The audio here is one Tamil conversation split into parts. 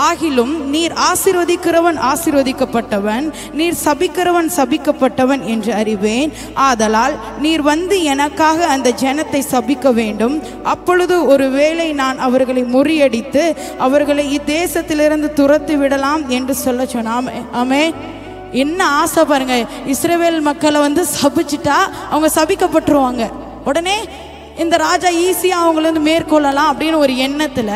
ஆகிலும் நீர் ஆசீர்வதிக்கிறவன் ஆசீர்வதிக்கப்பட்டவன், நீர் சபிக்கிறவன் சபிக்கப்பட்டவன் என்று அறிவேன். ஆதலால் நீர் வந்து எனக்காக அந்த ஜனத்தை சபிக்க வேண்டும். அப்பொழுது ஒருவேளை நான் அவர்களை முறியடித்து அவர்களை இத்தேசத்திலிருந்து துரத்தி விடலாம் என்று சொல்ல சொன்னான். ஆமென். என்ன ஆசை பாருங்க, இஸ்ரவேல் மக்களை வந்து சபிச்சுட்டா அவங்க சபிக்கப்பட்டுருவாங்க. உடனே இந்த ராஜா ஈஸியாக அவங்கள வந்து மேற்கொள்ளலாம் அப்படின்னு ஒரு எண்ணத்தில்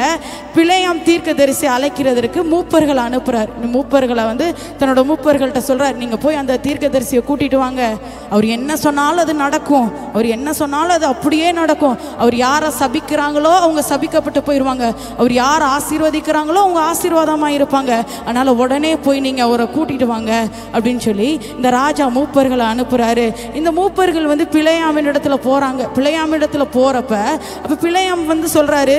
பிலேயாம் தீர்க்கதரிசி அழைக்கிறதற்கு மூப்பர்களை அனுப்புகிறார். மூப்பர்களை வந்து தன்னோட மூப்பர்கள்ட்ட சொல்கிறார், நீங்கள் போய் அந்த தீர்க்கதரிசியை கூட்டிகிட்டு வாங்க. அவர் என்ன சொன்னாலும் அது நடக்கும், அவர் என்ன சொன்னாலும் அது அப்படியே நடக்கும். அவர் யாரை சபிக்கிறாங்களோ அவங்க சபிக்கப்பட்டு போயிடுவாங்க, அவர் யாரை ஆசீர்வதிக்கிறாங்களோ அவங்க ஆசீர்வாதமாக இருப்பாங்க. அதனால் உடனே போய் நீங்கள் அவரை கூட்டிகிட்டு வாங்க அப்படின்னு சொல்லி இந்த ராஜா மூப்பர்களை அனுப்புகிறாரு. இந்த மூப்பர்கள் வந்து பிலேயாமின் இடத்துல போகிறாங்க. பிலேயாமின் இடத்துல போறப்ப அப்ப பிலேயாம் வந்து சொல்றாரு,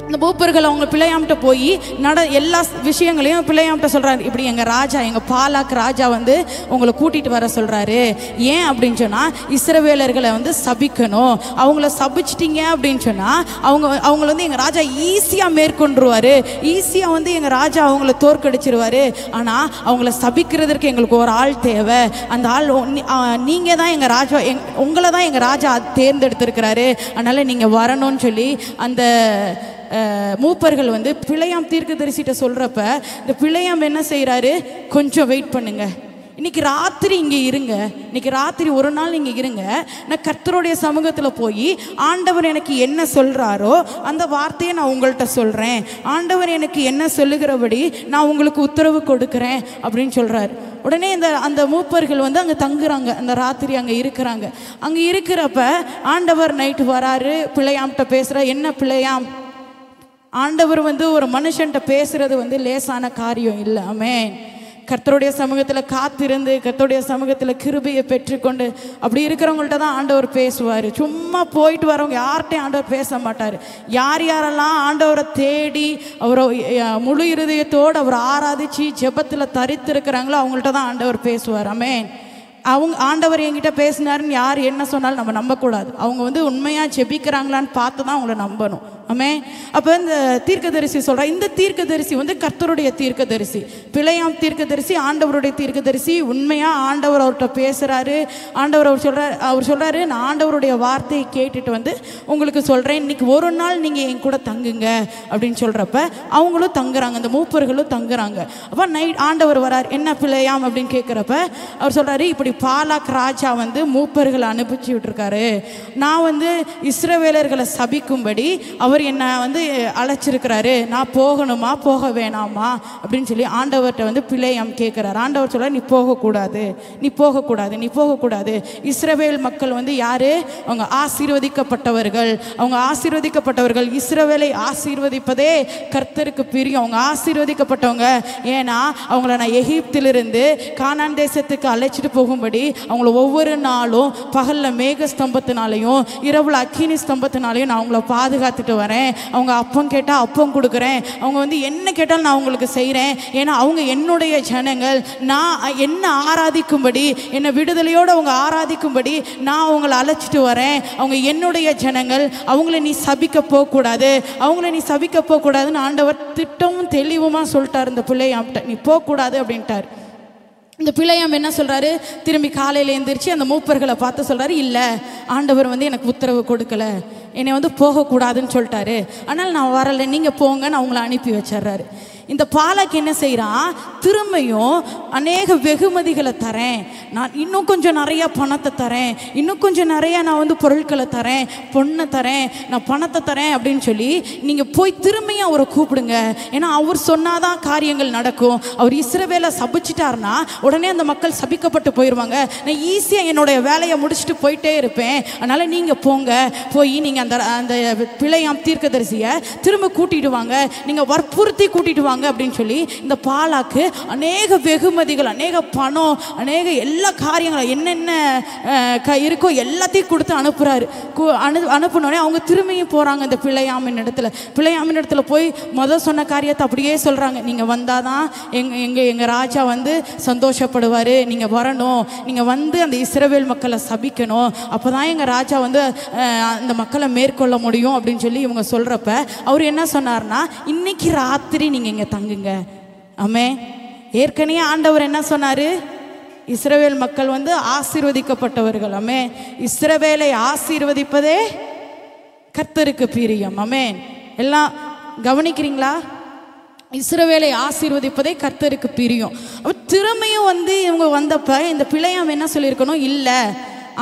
இந்த மூப்பர்கள் அவங்க பிலேயாம்கிட்ட போய் எல்லா விஷயங்களையும் பிலேயாம்கிட்ட சொல்றாரு. இப்படி எங்க ராஜா, எங்க பாலாக் ராஜா வந்து உங்களை கூட்டிட்டு வர சொல்றாரு. ஏன் அப்படின்னு சொன்னா இஸ்ரவேலர்களை வந்து சபிக்கணும். அவங்கள சபிச்சிட்டீங்க அப்படின்னு சொன்னா அவங்கள வந்து எங்க ராஜா ஈஸியா மேற்கொண்டுருவாரு, ஈஸியா வந்து எங்க ராஜா அவங்கள தோற்கடிச்சிருவாரு. ஆனா அவங்கள சபிக்கிறதுக்கு எங்களுக்கு ஒரு ஆள் தேவை. அந்த ஆள் நீங்க தான் எங்க ராஜா, உங்களை தான் எங்க ராஜா தேர்ந்தெடுத்திருக்கிறாரு. அதனால நீங்க வரணும்னு சொல்லி அந்த மூப்பர்கள் வந்து பிலேயாம் தீர்க்கதரிசிட்ட சொல்றப்ப இந்த பிலேயாம் என்ன செய்யறாரு, கொஞ்சம் வெயிட் பண்ணுங்க, இன்னைக்கு ராத்திரி இங்கே இருங்க, இன்னைக்கு ராத்திரி ஒரு நாள் இங்கே இருங்க, நான் கர்த்தருடைய சமூகத்தில் போய் ஆண்டவர் எனக்கு என்ன சொல்கிறாரோ அந்த வார்த்தையை நான் உங்கள்கிட்ட சொல்கிறேன், ஆண்டவர் எனக்கு என்ன சொல்லுகிறபடி நான் உங்களுக்கு உத்தரவு கொடுக்குறேன் அப்படின்னு சொல்கிறார். உடனே அந்த மூப்பர்கள் வந்து அங்கே தங்குறாங்க, அந்த ராத்திரி அங்கே இருக்கிறாங்க. அங்கே இருக்கிறப்ப ஆண்டவர் நைட்டு வராரு, பிலேயாம்கிட்ட பேசுகிற, என்ன பிலேயாம், ஆண்டவர் வந்து ஒரு மனுஷன்கிட்ட பேசுறது வந்து லேசான காரியம் இல்லை. ஆமென். கர்த்தருடைய சமூகத்தில் காத்திருந்து கர்த்தருடைய சமூகத்தில் கிருபையை பெற்றுக்கொண்டு அப்படி இருக்கிறவங்கள்ட்ட தான் ஆண்டவர் பேசுவார். சும்மா போயிட்டு வரவங்க யார்கிட்டையும் ஆண்டவர் பேச மாட்டார். யார் யாரெல்லாம் ஆண்டவரை தேடி அவரை முழு இருதயத்தோடு அவரை ஆராதிச்சு ஜெபத்தில் தரித்திருக்கிறாங்களோ அவங்கள்ட்ட தான் ஆண்டவர் பேசுவார். ஆமென். அவங்க ஆண்டவர் என்கிட்ட பேசினாருன்னு யார் என்ன சொன்னாலும் நம்ம நம்பக்கூடாது. அவங்க வந்து உண்மையாக ஜெபிக்கிறாங்களான்னு பார்த்து தான் அவங்கள நம்பணும். ஆமென். அப்போ இந்த தீர்க்கதரிசி சொல்கிறா, இந்த தீர்க்கதரிசி வந்து கர்த்தருடைய தீர்க்கதரிசி, பிலேயாம் தீர்க்கதரிசி ஆண்டவருடைய தீர்க்கதரிசி. உண்மையாக ஆண்டவர் அவர்கிட்ட பேசுகிறாரு. ஆண்டவர் அவர் சொல்கிறாரு, நான் ஆண்டவருடைய வார்த்தையை கேட்டுட்டு வந்து உங்களுக்கு சொல்கிறேன், இன்னைக்கு ஒரு நாள் நீங்கள் என் கூட தங்குங்க அப்படின்னு சொல்கிறப்ப அவங்களும் தங்குறாங்க, அந்த மூப்பர்களும் தங்குறாங்க. அப்போ நைட் ஆண்டவர் வரார், என்ன பிலேயாம் அப்படின்னு கேட்குறப்ப அவர் சொல்கிறாரு, இப்படி பாலாக் ராஜா வந்து மூப்பர்களை அனுப்பிச்சு விட்டுருக்காரு, நான் வந்து இஸ்ரவேலர்களை சபிக்கும்படி அவர் என்னை வந்து அழைச்சிருக்கிறாரு, நான் போகணுமா போக வேணாமா அப்படின்னு சொல்லி ஆண்டவர்கிட்ட வந்து பிலேயாம் கேட்குறாரு. ஆண்டவர் சொல்கிறார், நீ போகக்கூடாது, நீ போகக்கூடாது, நீ போகக்கூடாது. இஸ்ரவேல் மக்கள் வந்து யாரு, அவங்க ஆசீர்வதிக்கப்பட்டவர்கள், அவங்க ஆசீர்வதிக்கப்பட்டவர்கள். இஸ்ரவேலை ஆசீர்வதிப்பதே கர்த்தருக்கு பிரியம். அவங்க ஆசீர்வதிக்கப்பட்டவங்க. ஏன்னா அவங்கள நான் எகிப்திலிருந்து கானான் தேசத்துக்கு அழைச்சிட்டு போகும்படி அவங்கள ஒவ்வொரு நாளும் பகலில் மேக ஸ்தம்பத்தினாலையும் இரவுல அக்கினி ஸ்தம்பத்தினாலையும் நான் அவங்கள பாதுகாத்துட்டு வரேன். அவங்க அப்பம் கேட்டால் அப்பம் கொடுக்குறேன், அவங்க வந்து என்ன கேட்டாலும் நான் அவங்களுக்கு செய்கிறேன். ஏன்னா அவங்க என்னுடைய ஜனங்கள், நான் என்ன ஆராதிக்கும்படி, என்னை விடுதலையோடு அவங்க ஆராதிக்கும்படி நான் அவங்கள அழைச்சிட்டு வரேன். அவங்க என்னுடைய ஜனங்கள், அவங்கள நீ சபிக்க போகக்கூடாது, அவங்கள நீ சபிக்க போகக்கூடாதுன்னு ஆண்டவர் திட்டமும் தெளிவுமாக சொல்லிட்டார் இந்த பிள்ளையாம்கிட்ட, நீ போகக்கூடாது அப்படின்ட்டார். இந்த பிலேயாம் என்ன சொல்கிறாரு, திரும்பி காலையில் எழுந்திரிச்சு அந்த மூப்பர்களை பார்த்து சொல்கிறாரு, இல்லை ஆண்டவர் வந்து எனக்கு உத்தரவு கொடுக்கல, என்னை வந்து போகக்கூடாதுன்னு சொல்லிட்டாரு, ஆனால் நான் வரலை, நீங்கள் போங்கன்னு அவங்கள அனுப்பி வச்சிட்றாரு. இந்த பாலாக் என்ன செய்கிறான், திரும்பியும் அநேக வெகுமதிகளை தரேன், நான் இன்னும் கொஞ்சம் நிறையா பணத்தை தரேன், இன்னும் கொஞ்சம் நிறையா நான் வந்து பொருட்களை தரேன், பொண்ணை தரேன், நான் பணத்தை தரேன் அப்படின்னு சொல்லி நீங்கள் போய் திரும்பியும் அவரை கூப்பிடுங்க. ஏன்னா அவர் சொன்னாதான் காரியங்கள் நடக்கும். அவர் இஸ்ரவேலை சபிச்சிட்டாருன்னா உடனே அந்த மக்கள் சபிக்கப்பட்டு போயிடுவாங்க. நான் ஈஸியாக என்னுடைய வேலையை முடிச்சுட்டு போயிட்டே இருப்பேன். அதனால் நீங்கள் போங்க, போய் நீங்கள் அந்த பிலேயாம் தீர்க்கதரிசியை திரும்ப கூட்டிட்டு வாங்க, நீங்கள் வற்புறுத்தி கூட்டிட்டு வாங்க, வாங்க அப்படின்னு சொல்லி இந்த பாலாக்கு அநேக வெகுமதிகள், அநேக பணம், அநேக எல்லா காரியங்களும் என்னென்ன இருக்கோ எல்லாத்தையும் கொடுத்து அனுப்புகிறாரு. அனுப்புனோடனே அவங்க திரும்பியும் போகிறாங்க இந்த பிள்ளையாமின் இடத்துல போய் சொன்ன காரியத்தை அப்படியே சொல்கிறாங்க. நீங்கள் வந்தால் தான் எங்கள் ராஜா வந்து சந்தோஷப்படுவார், நீங்கள் வரணும், நீங்கள் வந்து அந்த இஸ்ரவேல் மக்களை சபிக்கணும், அப்போ தான் எங்கள் ராஜா வந்து அந்த மக்களை மேற்கொள்ள முடியும் அப்படின்னு சொல்லி இவங்க சொல்கிறப்ப அவர் என்ன சொன்னார்னா, இன்னைக்கு ராத்திரி நீங்கள் இங்கே தங்குங்க. ஆமே. ஏற்கனவே ஆண்டவர் என்ன சொன்னார்? இஸ்ரவேல் மக்கள் வந்து ஆசீர்வதிக்கப்பட்டவர்கள். ஆமே. இஸ்ரவேலை ஆசீர்வதிப்பதே கர்த்தருக்கு பிரியம். ஆமே. எல்லாம் கவனிக்கிறீங்களா? இஸ்ரவேலை ஆசீர்வதிப்பதே கர்த்தருக்கு பிரியம். அப்போ திரும்பியும் வந்து இவங்க வந்தப்ப இந்த பிள்ளையாம் என்ன சொல்லியிருக்கணும்? இல்லை,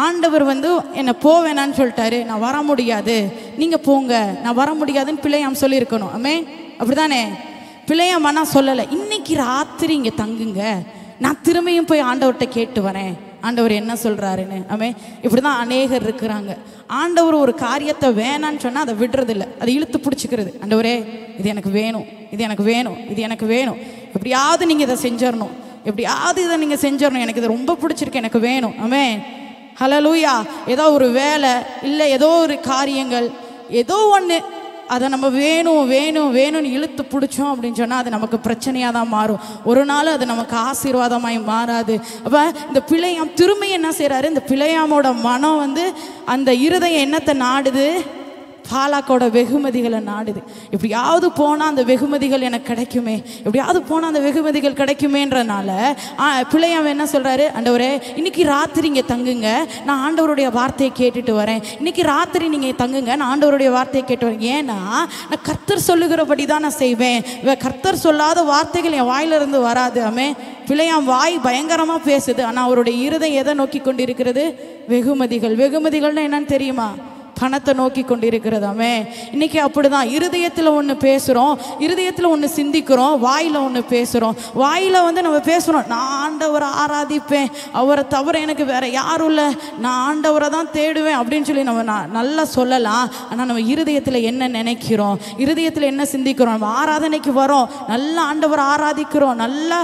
ஆண்டவர் வந்து என்னை போவேனான்னு சொல்லிட்டாரு, நான் வர முடியாது, நீங்கள் போங்க, நான் வர முடியாதுன்னு பிள்ளையாம் சொல்லியிருக்கணும். ஆமே. அப்படிதானே? பிள்ளையாம் ஆனால் சொல்லலை, இன்னைக்கு ராத்திரி இங்கே தங்குங்க, நான் திரும்பியும் போய் ஆண்டவர்கிட்ட கேட்டு வரேன், ஆண்டவர் என்ன சொல்கிறாருன்னு. ஆமே. இப்படி தான் அநேகர் இருக்கிறாங்க. ஆண்டவர் ஒரு காரியத்தை வேணான்னு சொன்னால் அதை விடுறதில்லை, அதை இழுத்து பிடிச்சிக்கிறது. ஆண்டவரே இது எனக்கு வேணும், இது எனக்கு வேணும், இது எனக்கு வேணும், எப்படியாவது நீங்கள் இதை செஞ்சிடணும், எப்படியாவது இதை நீங்கள் செஞ்சிடணும், எனக்கு இது ரொம்ப பிடிச்சிருக்கு, எனக்கு வேணும். ஆமே. ஹல்லேலூயா. ஏதோ ஒரு வேலை இல்லை, ஏதோ ஒரு காரியங்கள், ஏதோ ஒன்று, அதை நம்ம வேணும் வேணும் வேணும்னு இழுத்து பிடிச்சோம் அப்படின்னு சொன்னால் அது நமக்கு பிரச்சனையாக தான் மாறும். ஒரு நாள் அது நமக்கு ஆசீர்வாதமாய் மாறாது. அப்போ இந்த பிள்ளையாம் திரும்ப என்ன செய்கிறாரு? இந்த பிள்ளையாமோட மனம் வந்து அந்த இருதயம் என்னத்தை நாடுது? பாலாக்கோட வெகுமதிகளை நாடுது. எப்படியாவது போனால் அந்த வெகுமதிகள் எனக்கு கிடைக்குமே, எப்படியாவது போனால் அந்த வெகுமதிகள் கிடைக்குமேன்றனால பிள்ளையாம் என்ன சொல்கிறாரு? ஆண்டவரே இன்னைக்கு ராத்திரி இங்கே தங்குங்க, நான் ஆண்டவருடைய வார்த்தையை கேட்டுட்டு வரேன், இன்னைக்கு ராத்திரி நீங்கள் தங்குங்க, நான் ஆண்டவருடைய வார்த்தையை கேட்டு வரேன். ஏன்னா நான் கர்த்தர் சொல்லுகிறபடி தான் நான் செய்வேன், கர்த்தர் சொல்லாத வார்த்தைகள் என் வாயிலிருந்து வராது. ஆமே. பிள்ளையாம் வாய் பயங்கரமாக பேசுது, ஆனால் அவருடைய இருதயம் எதை நோக்கி கொண்டிருக்கிறது? வெகுமதிகள். வெகுமதிகள்னு என்னன்னு தெரியுமா? பணத்தை நோக்கி கொண்டிருக்கிறதாமே. இன்னைக்கு அப்படிதான், இருதயத்தில் ஒன்று பேசுகிறோம், இருதயத்தில் ஒன்று சிந்திக்கிறோம், வாயில் ஒன்று பேசுகிறோம். வாயில் வந்து நம்ம பேசுகிறோம், நான் ஆண்டவரை ஆராதிப்பேன், அவரை தவிர எனக்கு வேற யாரும் இல்லை, நான் ஆண்டவரை தான் தேடுவேன் அப்படின்னு சொல்லி நம்ம நல்லா சொல்லலாம். ஆனால் நம்ம இருதயத்தில் என்ன நினைக்கிறோம், இருதயத்தில் என்ன சிந்திக்கிறோம்? நம்ம ஆராதனைக்கு வரோம், நல்லா ஆண்டவரை ஆராதிக்கிறோம், நல்ல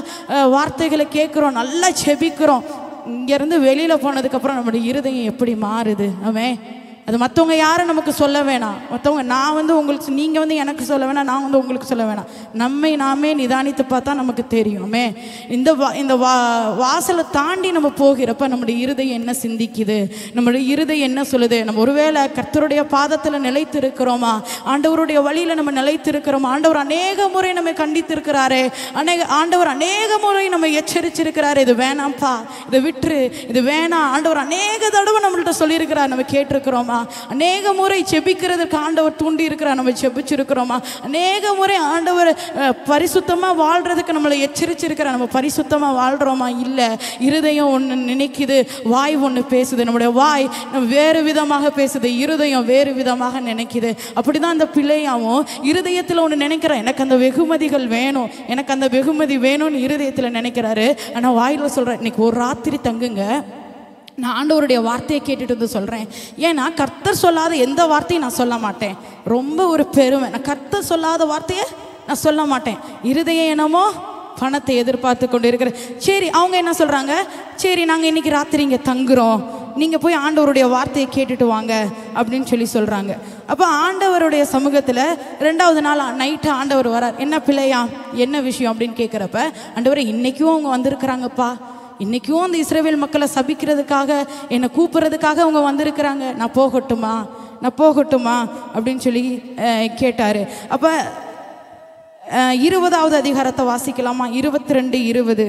வார்த்தைகளை கேட்குறோம், நல்லா செபிக்கிறோம். இங்கேருந்து வெளியில் போனதுக்கப்புறம் நம்மளுடைய இருதயம் எப்படி மாறுது? ஆமே. அது மற்றவங்க யாரும் நமக்கு சொல்ல வேணாம், மற்றவங்க நான் வந்து உங்களுக்கு, நீங்கள் வந்து எனக்கு சொல்ல வேணாம், நான் வந்து உங்களுக்கு சொல்ல வேணாம், நம்மை நாமே நிதானித்து பார்த்தா நமக்கு தெரியுமே. இந்த வாசலை தாண்டி நம்ம போகிறப்ப நம்முடைய இருதயம் என்ன சிந்திக்குது, நம்முடைய இருதயம் என்ன சொல்லுது? நம்ம ஒருவேளை கர்த்தருடைய பாதத்தில் நிலைத்து இருக்கிறோமா, ஆண்டவருடைய வழியில் நம்ம நிலைத்து இருக்கிறோமா? ஆண்டவர் அநேக முறை நம்ம கண்டித்திருக்கிறாரு, ஆண்டவர் அநேக முறை நம்ம எச்சரிச்சிருக்கிறாரு, இது வேணாம்ப்பா, இதை விட்டுரு, இது வேணாம். ஆண்டவர் அநேக தடவை நம்மள்கிட்ட சொல்லியிருக்கிறார், நம்ம கேட்டிருக்கிறோமா? அநேக முறை செபிக்கிறதுக்கு ஆண்டவர் தூண்டி இருக்கிறார், நம்ம செபிச்சிருக்கிறோமா? அநேக முறை ஆண்டவர் பரிசுத்தமாக வாழ்றதுக்கு நம்மளை எச்சரிச்சிருக்கிறார், நம்ம பரிசுத்தமாக வாழ்கிறோமா? இல்லை. இருதயம் ஒன்று நினைக்குது, வாய் ஒன்று பேசுது. நம்முடைய வாய் வேறு விதமாக பேசுது, இருதயம் வேறு விதமாக நினைக்குது. அப்படி தான் அந்த பிள்ளையாவும் இருதயத்தில் ஒன்று நினைக்கிறேன், எனக்கு அந்த வெகுமதிகள் வேணும், எனக்கு அந்த வெகுமதி வேணும்னு இருதயத்தில் நினைக்கிறாரு. ஆனால் வாயில் சொல்கிறேன், இன்னைக்கு ஒரு ராத்திரி தங்குங்க, நான் ஆண்டவருடைய வார்த்தையை கேட்டுட்டு வந்து சொல்கிறேன். ஏன்னா கர்த்தர் சொல்லாத எந்த வார்த்தையும் நான் சொல்ல மாட்டேன். ரொம்ப ஒரு பெருமை, நான் கர்த்தர் சொல்லாத வார்த்தையை நான் சொல்ல மாட்டேன். இருதயம் என்னமோ பணத்தை எதிர்பார்த்து கொண்டு இருக்கிறேன். சரி, அவங்க என்ன சொல்கிறாங்க? சரி, நாங்கள் இன்றைக்கி ராத்திரி இங்கே தங்குறோம், நீங்கள் போய் ஆண்டவருடைய வார்த்தையை கேட்டுட்டு வாங்க அப்படின்னு சொல்லி சொல்கிறாங்க. அப்போ ஆண்டவருடைய சமூகத்தில் 2வது நாள் நைட்டு ஆண்டவர் வரார். என்ன பிள்ளையா, என்ன விஷயம் அப்படின்னு கேட்குறப்ப, ஆண்டவரை இன்றைக்கும் அவங்க வந்திருக்கிறாங்கப்பா, இன்றைக்கும் அந்த இஸ்ரவேல் மக்களை சபிக்கிறதுக்காக, என்னை கூப்பிட்றதுக்காக அவங்க வந்திருக்கிறாங்க, நான் போகட்டுமா, நான் போகட்டுமா அப்படின்னு சொல்லி கேட்டார். அப்போ 20வது அதிகாரத்தை வாசிக்கலாமா? 22:20.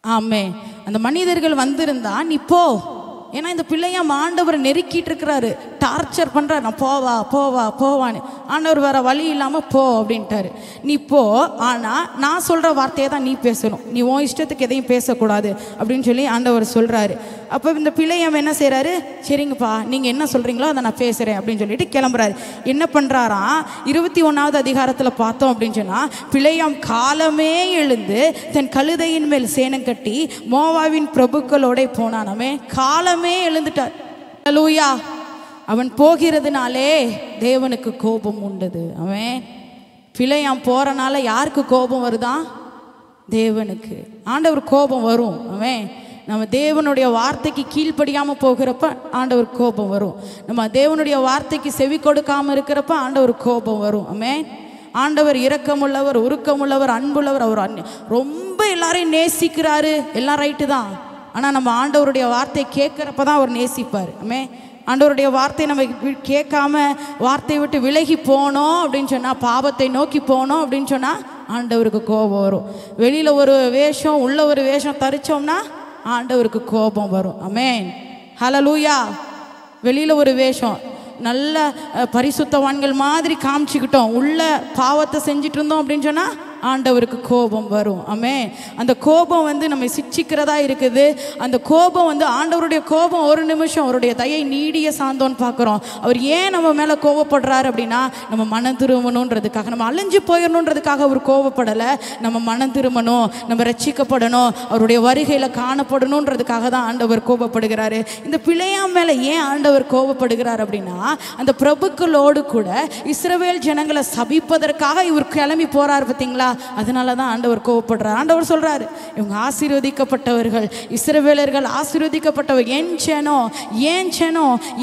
ஆமே. அந்த மனிதர்கள் வந்திருந்தா நீ போ, ஏன்னா இந்த பிள்ளையா ஆண்டவர் நெருக்கிட்டு இருக்கிறாரு, டார்ச்சர் பண்ணுறாரு. நான் போவான்னு. ஆண்டவர் வேறு வழி இல்லாமல் போ அப்படின்ட்டாரு. நீ போ, ஆனால் நான் சொல்கிற வார்த்தையை தான் நீ பேசணும், நீ உன் இஷ்டத்துக்கு எதையும் பேசக்கூடாது அப்படின்னு சொல்லி ஆண்டவர் சொல்கிறாரு. அப்போ இந்த பிள்ளையம் என்ன செய்கிறாரு, சரிங்கப்பா நீங்கள் என்ன சொல்கிறீங்களோ அதை நான் பேசுகிறேன் அப்படின்னு சொல்லிட்டு கிளம்புறாரு. என்ன பண்ணுறாராம், 21வது அதிகாரத்தில் பார்த்தோம் அப்படின்னு சொன்னால், பிள்ளையாம் காலமே எழுந்து தன் கழுதையின் மேல் சேனம் கட்டி மோவாவின் பிரபுக்களோட போனானமே. காலமே எழுந்துட்டார். அல்லேலூயா. அவன் போகிறதுனாலே தேவனுக்கு கோபம் உண்டது. அவன் பிள்ளையாம் போறனால யாருக்கு கோபம் வருதான், தேவனுக்கு. ஆண்டவர் கோபம் வரும். அவன் நம்ம தேவனுடைய வார்த்தைக்கு கீழ்ப்படியாமல் போகிறப்ப ஆண்டவர் கோபம் வரும். நம்ம தேவனுடைய வார்த்தைக்கு செவி கொடுக்காமல் இருக்கிறப்ப ஆண்டவர் கோபம் வரும். ஆமென். ஆண்டவர் இரக்கமுள்ளவர், உருக்கமுள்ளவர், அன்புள்ளவர். அவர் ரொம்ப எல்லாரையும் நேசிக்கிறாரு, எல்லாம் ரைட்டு தான். ஆனால் நம்ம ஆண்டவருடைய வார்த்தையை கேட்குறப்ப தான் அவர் நேசிப்பார். ஆமென். ஆண்டவருடைய வார்த்தையை நம்ம கேட்காம வார்த்தையை விட்டு விலகி போனோம் அப்படின்னு சொன்னால், பாவத்தை நோக்கி போனோம் அப்படின்னு சொன்னால் ஆண்டவருக்கு கோபம் வரும். வெளியில் ஒரு வேஷம் உள்ள ஒரு வேஷம் தரிச்சோம்னா ஆண்டவருக்கு கோபம் வரும். ஆமென். ஹல்லேலூயா. வெளியில் ஒரு வேஷம் நல்ல பரிசுத்தவான்கள் மாதிரி காமிச்சிக்கிட்டோம், உள்ள பாவத்தை செஞ்சுட்டு இருந்தோம் அப்படின்னு சொன்னால் ஆண்டவருக்கு கோபம் வரும். ஆமென். அந்த கோபம் வந்து நம்ம சிச்சிக்கிறதா இருக்குது. அந்த கோபம் வந்து ஆண்டவருடைய கோபம் ஒரு நிமிஷம், அவருடைய தயை நீடிய சாந்தோன்னு பார்க்குறோம். அவர் ஏன் நம்ம மேலே கோபப்படுறாரு அப்படின்னா, நம்ம மனம் திரும்பணுன்றதுக்காக, நம்ம அழிஞ்சு போயிடணுன்றதுக்காக அவர் கோபப்படலை. நம்ம மனம் திரும்பணும், நம்ம ரட்சிக்கப்படணும், அவருடைய வருகையில் காணப்படணுன்றதுக்காக தான் ஆண்டவர் கோபப்படுகிறாரு. இந்த பிள்ளையாம் மேலே ஏன் ஆண்டவர் கோபப்படுகிறார் அப்படின்னா, அந்த பிரபுக்களோடு கூட இஸ்ரவேல் ஜனங்களை சபிப்பதற்காக இவர் கிளம்பி போறார். பார்த்தீங்களா? அதனால தான் ஆண்டவர் கோபப்படுறார். ஆண்டவர் சொல்றாரு, இவங்க ஆசீர்வதிக்கப்பட்டவர்கள், இஸ்ரவேலர்கள் ஆசீர்வதிக்கப்பட்டவர். என் ஜனம்,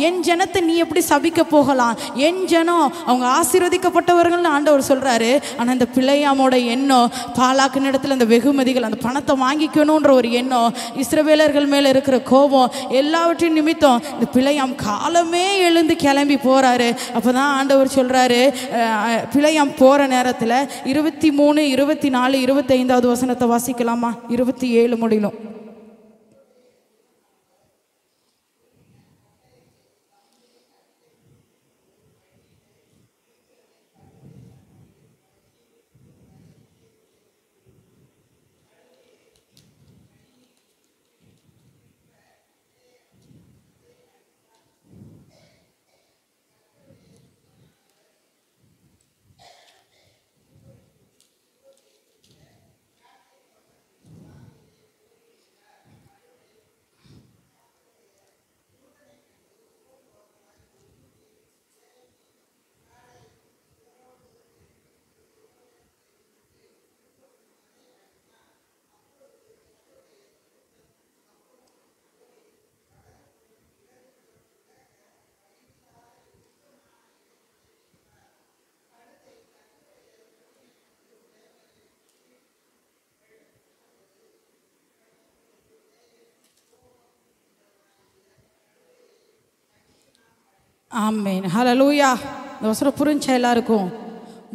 என் ஜனத்தை நீ எப்படி சபிக்க போகலாம்? என் ஜனம் அவங்க ஆசீர்வதிக்கப்பட்டவர்கள் ஆண்டவர் சொல்றாரு. ஆனால் இந்த பிள்ளையாமோட எண்ணம், பாலாக்கு இடத்துல அந்த வெகுமதிகள், அந்த பணத்தை வாங்கிக்கணுன்ற ஒரு எண்ணம், இஸ்ரவேலர்கள் மேல இருக்கிற கோபம், எல்லாவற்றையும் நிமித்தம் இந்த பிள்ளையாம் காலமே எழுந்து கிளம்பி போறாரு. அப்பதான் ஆண்டவர் சொல்றாரு, பிள்ளையாம் போற நேரத்தில் 23, 24, 25வது வசனத்தை வாசிக்கலாமா? 27 முடியலும். ஆமென். ஹல்லேலூயா. இந்த வசனம் புரிஞ்ச எல்லாருக்கும்?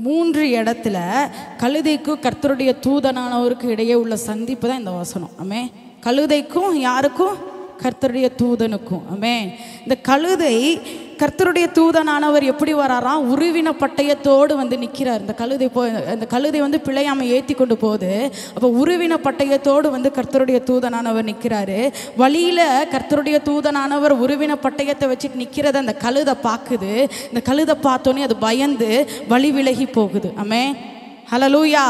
3 இடத்துல கழுதைக்கும் கர்த்தருடைய தூதனானவருக்கு இடையே உள்ள சந்திப்பு தான் இந்த வசனம். ஆமென். கழுதைக்கும் யாருக்கும்? கர்த்தருடைய தூதனுக்கும். ஆமென். இந்த கழுதை கர்த்தருடைய தூதனானவர் எப்படி வராராம்? உருவின பட்டயத்தோடு வந்து நிற்கிறார். இந்த கழுதை வந்து பிள்ளையாமை ஏற்றி கொண்டு போகுது. அப்போ உருவின பட்டயத்தோடு வந்து கர்த்தருடைய தூதனானவர் நிற்கிறாரு. வழியில் கர்த்தருடைய தூதனானவர் உருவின பட்டயத்தை வச்சுட்டு நிற்கிறத அந்த கழுதை பார்க்குது. இந்த கழுதை பார்த்தோன்னே அது பயந்து வழி விலகி போகுது. ஆமென். ஹல்லேலூயா.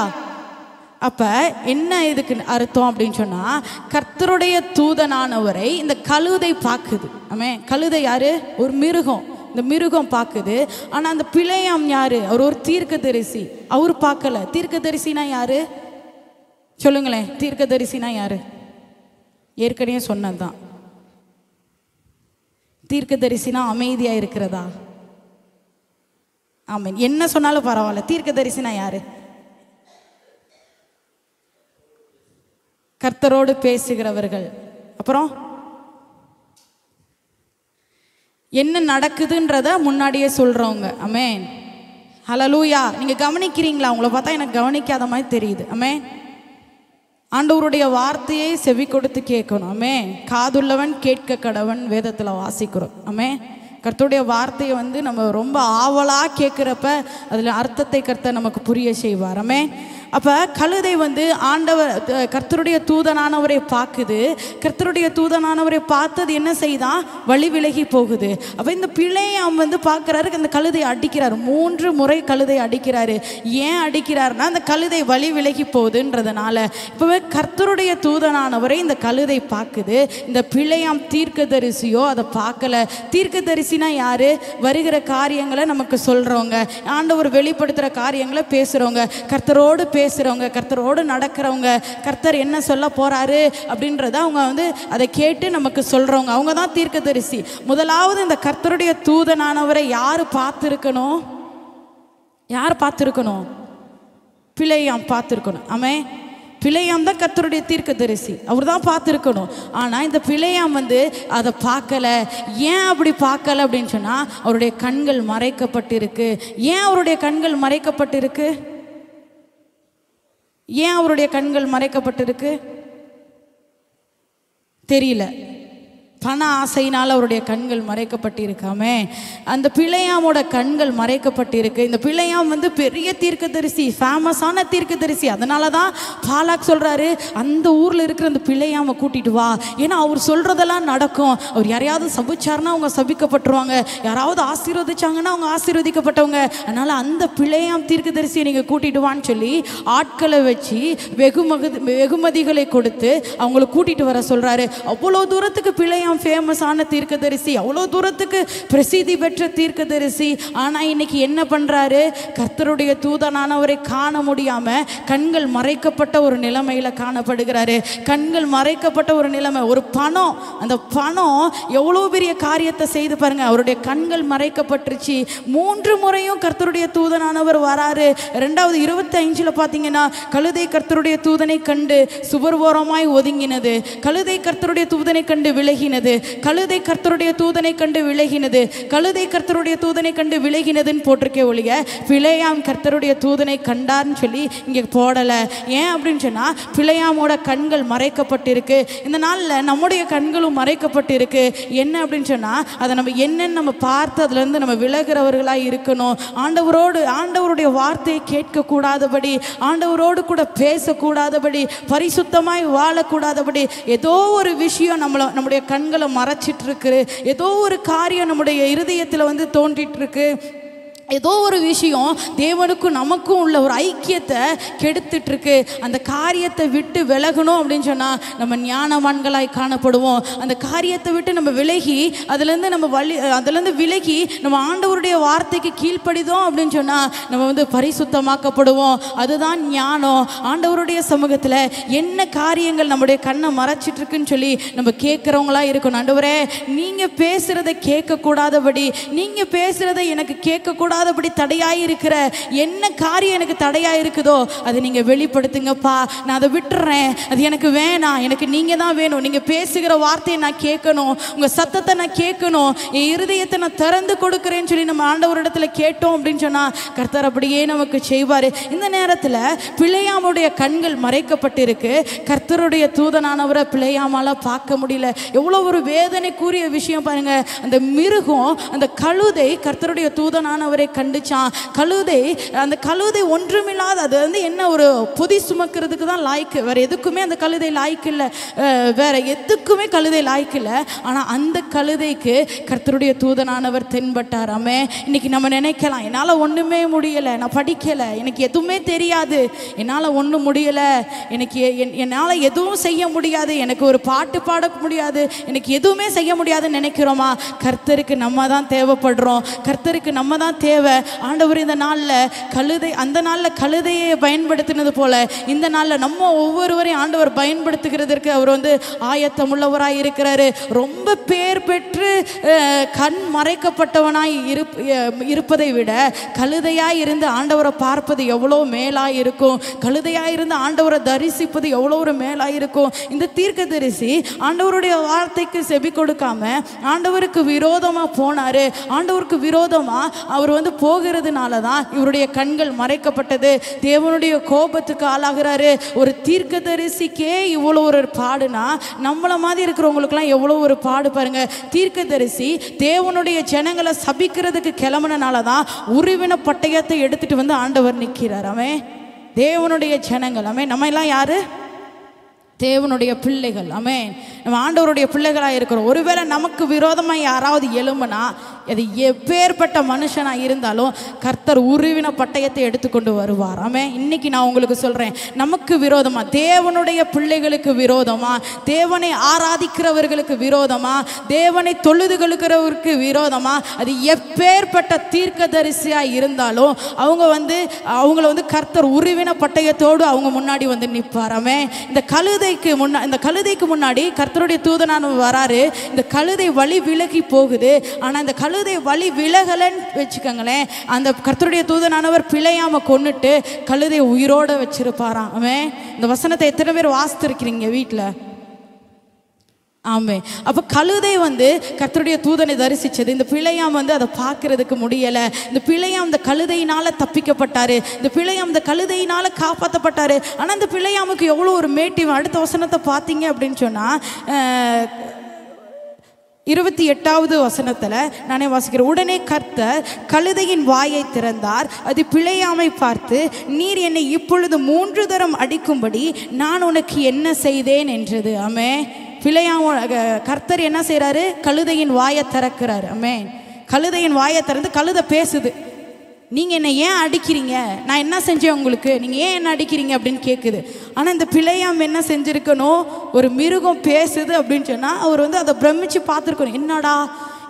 அப்போ என்ன இதுக்கு அர்த்தம் அப்படின்னு சொன்னால், கர்த்தருடைய தூதனானவரை இந்த கழுதை பார்க்குது. ஆமென். கழுதை யாரு? ஒரு மிருகம். இந்த மிருகம் பார்க்குது. ஆனால் அந்த பிள்ளையாம் யாரு? அவர் ஒரு தீர்க்கதரிசி. அவர் பார்க்கல. தீர்க்கதரிசினா யாரு சொல்லுங்களேன்? தீர்க்கதரிசினா யாரு? ஏற்கனவே சொன்னதுதான். தீர்க்கதரிசினா அமைதியாக இருக்கிறதா? ஆமென். என்ன சொன்னாலும் பரவாயில்ல. தீர்க்கதரிசினா யாரு? கர்த்தரோடு பேசுகிறவர்கள். அப்புறம் என்ன நடக்குதுன்றத முன்னாடியே சொல்றவங்க. ஆமென். ஹல்லேலூயா. நீங்க கவனிக்கிறீங்களா? உங்களை பார்த்தா எனக்கு கவனிக்காத மாதிரி தெரியுது. ஆமென். ஆண்டவருடைய வார்த்தையை செவி கொடுத்து கேட்கணும். ஆமென். காதுள்ளவன் கேட்க கடவன் வேதத்தில் வாசிக்கிறோம். ஆமென். கர்த்தருடைய வார்த்தையை வந்து நம்ம ரொம்ப ஆவலாக கேட்குறப்ப அதில் அர்த்தத்தை கர்த்தர் நமக்கு புரிய செய்வார். ஆமென். அப்போ கழுதை வந்து கர்த்தருடைய தூதனானவரை பார்க்குது. கர்த்தருடைய தூதனானவரை பார்த்தது என்ன செய்தான்? வழி விலகி போகுது. அப்போ இந்த பிள்ளையாம் வந்து பார்க்குறாரு, அந்த கழுதை அடிக்கிறார். 3 முறை கழுதை அடிக்கிறாரு. ஏன் அடிக்கிறாருன்னா அந்த கழுதை வழி விலகி போகுதுன்றதுனால. இப்போவே கர்த்தருடைய தூதனானவரை இந்த கழுதை பார்க்குது. இந்த பிள்ளையாம் தீர்க்கதரிசியோ அதை பார்க்கல. தீர்க்கதரிசினா யாரு? வருகிற காரியங்களை நமக்கு சொல்கிறவங்க, ஆண்டவர் வெளிப்படுத்துகிற காரியங்களை பேசுகிறவங்க, கர்த்தரோடு பேசுகிறவங்க, கர்த்தரோடு நடக்கிறவங்க, கர்த்தர் என்ன சொல்ல போறாரு அப்படின்றத அவங்க வந்து அதை கேட்டு நமக்கு சொல்றவங்க, அவங்க தான் தீர்க்கதரிசி. முதலாவது இந்த கர்த்தருடைய தூதனானவரை யார் பார்த்துருக்கணும்? யார் பார்த்துருக்கணும்? பிள்ளையாம் பார்த்துருக்கணும். ஆமென். பிள்ளையாம் தான் கர்த்தருடைய தீர்க்கதரிசி, அவர் தான் பார்த்துருக்கணும். ஆனால் இந்த பிள்ளையாம் வந்து அதை பார்க்கல. ஏன் அப்படி பார்க்கல அப்படின்னு சொன்னால் அவருடைய கண்கள் மறைக்கப்பட்டிருக்கு. ஏன் அவருடைய கண்கள் மறைக்கப்பட்டிருக்கு? ஏன் அவருடைய கண்கள் மறைக்கப்பட்டிருக்கு? தெரியல. பண ஆசையினால் அவருடைய கண்கள் மறைக்கப்பட்டிருக்காமே. அந்த பிள்ளையாமோட கண்கள் மறைக்கப்பட்டிருக்கு. இந்த பிள்ளையாம் வந்து பெரிய தீர்க்கதரிசி, ஃபேமஸான தீர்க்கதரிசி. அதனால தான் பாலாக் சொல்கிறாரு, அந்த ஊரில் இருக்கிற அந்த பிள்ளையாமை கூட்டிட்டு வா, ஏன்னா அவர் சொல்கிறதெல்லாம் நடக்கும். அவர் யாரையாவது சபிச்சாருன்னா அவங்க சபிக்கப்பட்டுருவாங்க, யாராவது ஆசீர்வதிச்சாங்கன்னா அவங்க ஆசீர்வதிக்கப்பட்டவங்க. அதனால் அந்த பிள்ளையாம் தீர்க்கதரிசியை நீங்கள் கூட்டிட்டு வான்னு சொல்லி ஆட்களை வச்சு வெகுமதிகளை கொடுத்து அவங்களை கூட்டிட்டு வர சொல்கிறாரு. அவ்வளோ தூரத்துக்கு பிள்ளையாம் ஃபேமஸான தீர்க்கதரிசி, அவ்வளோ தூரத்துக்கு பிரசித்தி பெற்ற தீர்க்கதரிசி. ஆனால் இன்னைக்கு என்ன பண்ணுறாரு? கர்த்தருடைய தூதனானவரை காண முடியாமல் கண்கள் மறைக்கப்பட்ட ஒரு நிலைமையில் காணப்படுகிறாரு. கண்கள் மறைக்கப்பட்ட ஒரு நிலைமை. ஒரு பணம், அந்த பணம் எவ்வளோ பெரிய காரியத்தை செய்து பாருங்க. அவருடைய கண்கள் மறைக்கப்பட்டுருச்சு. 3 முறையும் கர்த்தருடைய தூதனானவர் வராரு. 2:25 பார்த்தீங்கன்னா, கழுதை கர்த்தருடைய தூதனை கண்டு சுவர் ஓரமாய் ஒதுங்கினது, கழுதை கர்த்தருடைய தூதனை கண்டு விலகினது, கழுதை கர்த்தருடைய தூதனை கண்டு விலகினது, கழுதை கர்த்தருடைய தூதனை கண்டு விலகினதுன்னு போட்டிருக்கே ஒழிய பிள்ளையாம் கர்த்தருடைய தூதனை கண்டார்னு சொல்லி இங்கே போடலை. ஏன் அப்படின்னு சொன்னால் பிள்ளையாமோட கண்கள் மறைக்கப்பட்டிருக்கு. இந்த நாளில் நம்முடைய கண்களும் மறைக்கப்பட்டிருக்கு. என்ன அப்படின்னு சொன்னால் அதை நம்ம என்னன்னு நம்ம பார்த்து அதுலேருந்து நம்ம விலகிறவர்களாக இருக்கணும். ஆண்டவருடைய வார்த்தையை கேட்கக்கூடாதபடி, ஆண்டவரோடு கூட பேசக்கூடாதபடி, பரிசுத்தமாய் வாழக்கூடாதபடி ஏதோ ஒரு விஷயம் நம்முடைய கண்களை மறைச்சிட்டு இருக்கு. ஏதோ ஒரு காரியம் நம்முடைய இருதயத்தில் வந்து தோன்றிட்டு இருக்கு. ஏதோ ஒரு விஷயம் தேவனுக்கும் நமக்கும் உள்ள ஒரு ஐக்கியத்தை கெடுத்துட்டு இருக்கு. அந்த காரியத்தை விட்டு விலகணும் அப்படின்னு சொன்னால் நம்ம ஞானவான்களாய் காணப்படுவோம். அந்த காரியத்தை விட்டு நம்ம விலகி அதுலேருந்து விலகி நம்ம ஆண்டவருடைய வார்த்தைக்கு கீழ்ப்படிதோம் அப்படின்னு சொன்னால் நம்ம வந்து பரிசுத்தமாக்கப்படுவோம். அதுதான் ஞானம். ஆண்டவருடைய சமூகத்தில் என்ன காரியங்கள் நம்முடைய கண்ணை மறைச்சிட்டு இருக்குன்னு சொல்லி நம்ம கேட்குறவங்களா இருக்கணும். ஆண்டவரே, நீங்கள் பேசுகிறத கேட்கக்கூடாதபடி, நீங்கள் பேசுகிறத எனக்கு கேட்கக்கூடாது படி தடையாயிருக்கிற என்ன காரியம் எனக்கு தடையாயிருக்குதோ அதை நீங்க வெளிப்படுத்துங்கப்பா. நான் அதை விட்டுறேன், அது எனக்கு வேணாம், எனக்கு நீங்க தான் வேணும். நீங்க பேசுகிற வார்த்தையை நான் கேட்கணும், உங்க சத்தத்தை நான் கேட்கணும், என் இருதயத்தை நான் திறந்து கொடுக்குறேன்னு சொல்லி நம்ம ஆண்டவரிடத்துல கேட்டோம் அப்படின்னு சொன்னா கர்த்தர் அப்படியே நமக்கு செய்வாரு. இந்த நேரத்தில் பிள்ளையாமுடைய கண்கள் மறைக்கப்பட்டிருக்கு. கர்த்தருடைய தூதனானவரை பிள்ளையாமால பார்க்க முடியல. எவ்வளோ ஒரு வேதனைக்குரிய விஷயம் பாருங்க. அந்த மிருகம், அந்த கழுதை கர்த்தருடைய தூதனானவரை கண்டுச்சான். அந்த கழுதை ஒன்றுமில்லாத, அது வந்து என்ன, ஒரு பொதி சுமக்கிறதுக்கு தான் லாய்க்கு, வேற எதுக்குமே அந்த கழுதை லாய்க்கு இல்லை, வேற எதுக்குமே கழுதை லாய்க்கு இல்லை. ஆனால் அந்த கழுதைக்கு கர்த்தருடைய தூதனானவர் தென்பட்டாராமே. இன்னைக்கு நம்ம நினைக்கலாம், என்னால் ஒன்றுமே முடியலை, நான் படிக்கலை, எனக்கு எதுவுமே தெரியாது, என்னால் ஒன்றும் முடியலை, என்னால் எதுவும் செய்ய முடியாது, எனக்கு ஒரு பாட்டு பாட முடியாது, எனக்கு எதுவுமே செய்ய முடியாதுன்னு நினைக்கிறோமா? கர்த்தருக்கு நம்ம தான் தேவைப்படுறோம். கர்த்தருக்கு நம்ம தான் தேவை. ஆண்டவர் இந்த நாளில் அந்த நாளில் கழுதையை பயன்படுத்தினது போல இந்த நாளில் நம்ம ஒவ்வொருவரையும் ஆண்டவர் பயன்படுத்துகிறதற்கு அவர் வந்து ஆயத்தம் உள்ளவராய் இருக்கிறாரு. ரொம்ப பேர் பெற்று கண் மறைக்கப்பட்டவனாய் இருப்பதை விட கழுதையாய் இருந்து ஆண்டவரை பார்ப்பது எவ்வளோ மேலாய் இருக்கும். கழுதையாய் இருந்து ஆண்டவரை தரிசிப்பது எவ்வளோ ஒரு மேலாய் இருக்கும். இந்த தீர்க்கதரிசி ஆண்டவருடைய வார்த்தைக்கு செவி கொடுக்காம ஆண்டவருக்கு விரோதமாக போனாரு. ஆண்டவருக்கு விரோதமாக அவர் வந்து வந்து போகிறதுனால தான் இவருடைய கண்கள் மறைக்கப்பட்டது. தேவனுடைய கோபத்துக்கு ஆளாகிறாரு. ஒரு தீர்க்கதரிசிக்கே இவ்வளோ ஒரு பாடுனா நம்மளை மாதிரி இருக்கிறவங்களுக்குலாம் எவ்வளோ ஒரு பாடு பாருங்க. தீர்க்கதரிசி தேவனுடைய ஜனங்களை சபிக்கிறதுக்கு கிளம்புனால தான் உருவின பட்டயத்தை எடுத்துட்டு வந்து ஆண்டவர் நிற்கிறார். அவன் தேவனுடைய ஜனங்கள். அவன் நம்ம எல்லாம் யாரு? தேவனுடைய பிள்ளைகள். ஆமென். நம்ம ஆண்டவருடைய பிள்ளைகளாக இருக்கிறோம். ஒருவேளை நமக்கு விரோதமாக யாராவது எழும்புனா, அது எப்பேற்பட்ட மனுஷனாக இருந்தாலும் கர்த்தர் உருவின பட்டயத்தை எடுத்துக்கொண்டு வருவார். ஆமென். இன்னைக்கு நான் உங்களுக்கு சொல்கிறேன், நமக்கு விரோதமாக, தேவனுடைய பிள்ளைகளுக்கு விரோதமாக, தேவனை ஆராதிக்கிறவர்களுக்கு விரோதமாக, தேவனை தொழுதுகளுக்கிறவருக்கு விரோதமாக, அது எப்பேற்பட்ட தீர்க்கதரிசியாக இருந்தாலும் அவங்கள வந்து கர்த்தர் உருவின பட்டயத்தோடு அவங்க முன்னாடி வந்து நிற்பார். ஆமென். இந்த கழுதைக்கு முன்னாடி கர்த்தருடைய தூதனானவர் வராரு. இந்த கழுதை வழி விலகி போகுது. ஆனால் இந்த கழுதை வழி விலகலன்னு வச்சுக்கோங்களேன், அந்த கர்த்தருடைய தூதனானவர் பிழையாம கொன்னுட்டு கழுதை உயிரோட வச்சிருப்பாராம். ஆமென். இந்த வசனத்தை எத்தனை பேர் வாசித்திருக்கிறீங்க வீட்டில்? ஆமே. அப்போ கழுதை வந்து கர்த்தருடைய தூதனை தரிசிச்சது. இந்த பிழையாம் வந்து அதை பார்க்கறதுக்கு முடியலை. இந்த பிழையாம் இந்த கழுதையினால தப்பிக்கப்பட்டாரு. இந்த பிழையாம் இந்த கழுதையினால காப்பாற்றப்பட்டாரு. ஆனால் இந்த பிழையாமுக்கு எவ்வளோ ஒரு மேட்டிவ். அடுத்த வசனத்தை பார்த்தீங்க அப்படின்னு சொன்னால் 28வது வசனத்தில் நானே வாசிக்கிறேன். உடனே கர்த்தர் கழுதையின் வாயை திறந்தார். அது பிழையாமை பார்த்து, நீர் என்னை இப்பொழுது 3 தரம் அடிக்கும்படி நான் உனக்கு என்ன செய்தேன் என்றது. ஆமே. கர்த்தர் என்ன செய்கிறாரு? கழுதையின் வாயை திறக்கிறாரு. ஆமென். கழுதையின் வாயை திறந்து கழுதை பேசுது. நீங்கள் என்னை ஏன் அடிக்கிறீங்க? நான் என்ன செஞ்சேன் உங்களுக்கு? நீங்கள் ஏன் என்ன அடிக்கிறீங்க அப்படின்னு கேட்குது. ஆனால் இந்த பிழையாம் என்ன செஞ்சுருக்கணும்? ஒரு மிருகம் பேசுது அப்படின்னு சொன்னால் அவர் வந்து அதை பிரமிச்சு பார்த்துருக்கணும். என்னடா,